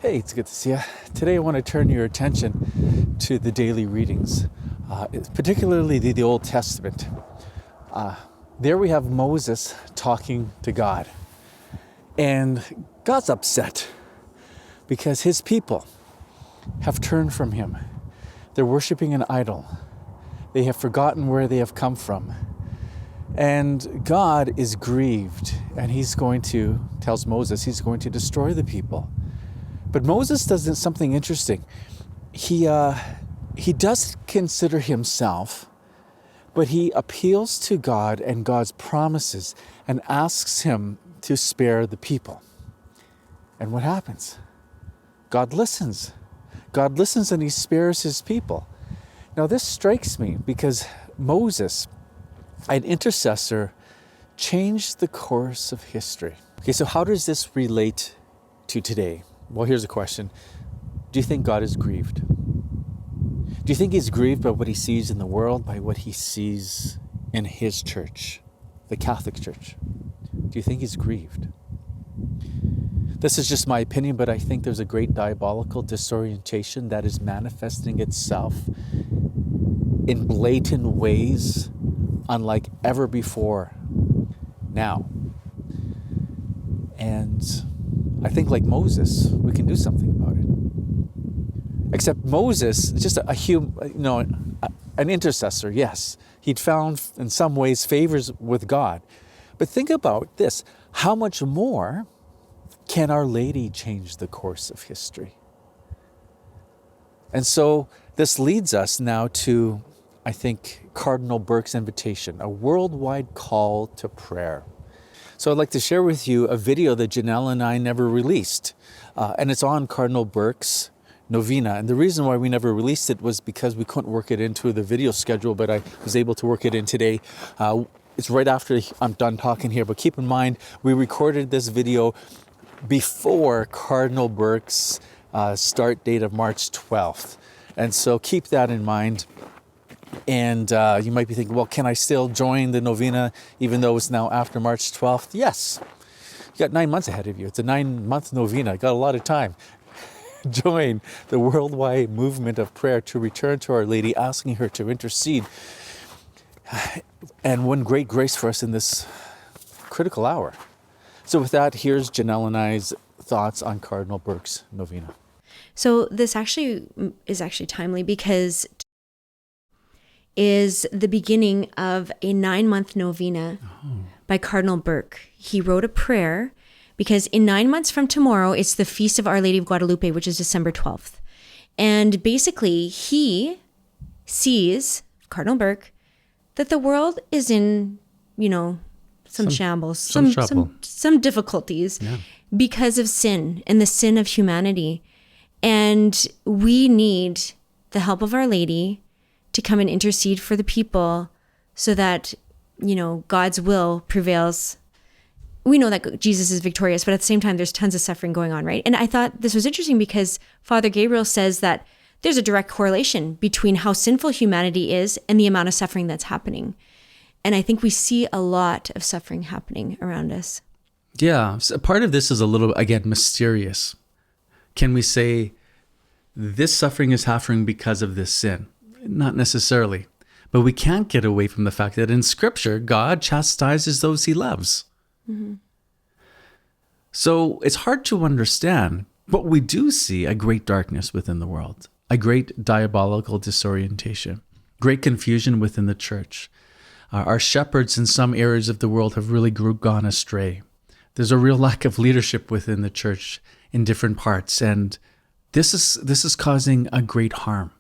Hey, it's good to see you. Today I want to turn your attention to the daily readings, particularly the Old Testament. There we have Moses talking to God. And God's upset because his people have turned from him. They're worshiping an idol. They have forgotten where they have come from. And God is grieved, and tells Moses, he's going to destroy the people. But Moses does something interesting. He does consider himself, but he appeals to God and God's promises and asks him to spare the people. And what happens? God listens. God listens and he spares his people. Now this strikes me because Moses, an intercessor, changed the course of history. Okay, so how does this relate to today? Well, here's a question. Do you think God is grieved? Do you think he's grieved by what he sees in the world, by what he sees in his church, the Catholic Church? Do you think he's grieved? This is just my opinion, but I think there's a great diabolical disorientation that is manifesting itself in blatant ways unlike ever before now. And I think like Moses, we can do something about it. Except Moses, just an intercessor, yes. He'd found in some ways favors with God. But think about this. How much more can Our Lady change the course of history? And so this leads us now to, I think, Cardinal Burke's invitation, a worldwide call to prayer. So I'd like to share with you a video that Janelle and I never released. And it's on Cardinal Burke's Novena. And the reason why we never released it was because we couldn't work it into the video schedule, but I was able to work it in today. It's right after I'm done talking here, but keep in mind, we recorded this video before Cardinal Burke's start date of March 12th. And so keep that in mind. And you might be thinking, well, can I still join the Novena even though it's now after March 12th? Yes. You got 9 months ahead of you. It's a 9-month Novena. Got a lot of time. Join the worldwide movement of prayer to return to Our Lady, asking her to intercede and win great grace for us in this critical hour. So with that, here's Janelle and I's thoughts on Cardinal Burke's Novena. So this is actually timely because is the beginning of a 9-month novena by Cardinal Burke. He wrote a prayer because in 9 months from tomorrow, it's the Feast of Our Lady of Guadalupe, which is December 12th. And basically, he sees, Cardinal Burke, that the world is in, some shambles, some difficulties because of sin and the sin of humanity. And we need the help of Our Lady to come and intercede for the people so that, God's will prevails. We know that Jesus is victorious, but at the same time, there's tons of suffering going on, right? And I thought this was interesting because Father Gabriel says that there's a direct correlation between how sinful humanity is and the amount of suffering that's happening. And I think we see a lot of suffering happening around us. Yeah, so part of this is a little, again, mysterious. Can we say this suffering is happening because of this sin? Not necessarily. But we can't get away from the fact that in Scripture, God chastises those he loves. Mm-hmm. So it's hard to understand, but we do see a great darkness within the world, a great diabolical disorientation, great confusion within the church. Our shepherds in some areas of the world have really gone astray. There's a real lack of leadership within the church in different parts, and this is causing a great harm.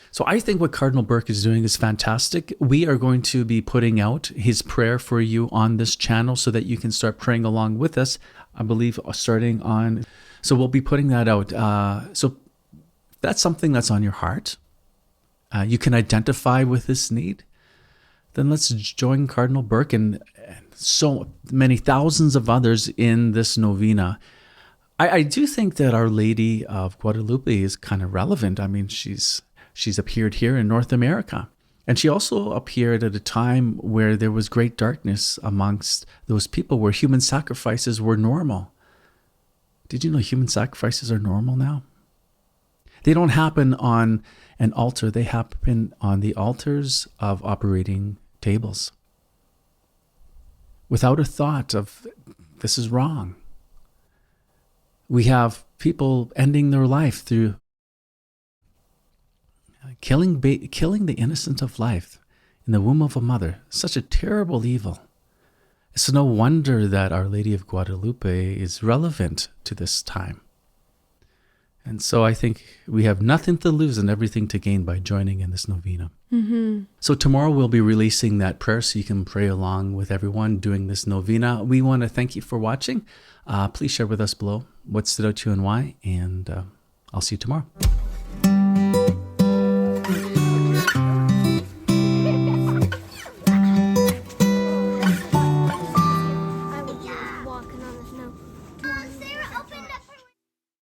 So I think what Cardinal Burke is doing is fantastic. We are going to be putting out his prayer for you on this channel so that you can start praying along with us, I believe, starting on. So we'll be putting that out. So if that's something that's on your heart, you can identify with this need, then let's join Cardinal Burke and so many thousands of others in this novena. I do think that Our Lady of Guadalupe is kind of relevant. I mean, she's appeared here in North America. And she also appeared at a time where there was great darkness amongst those people, where human sacrifices were normal. Did you know human sacrifices are normal now? They don't happen on an altar. They happen on the altars of operating tables. Without a thought of, this is wrong. We have people ending their life through killing the innocent of life in the womb of a mother. Such a terrible evil. It's no wonder that Our Lady of Guadalupe is relevant to this time. And so I think we have nothing to lose and everything to gain by joining in this novena. Mm-hmm. So tomorrow we'll be releasing that prayer so you can pray along with everyone doing this novena. We want to thank you for watching. Please share with us below what stood out to you and why. And I'll see you tomorrow.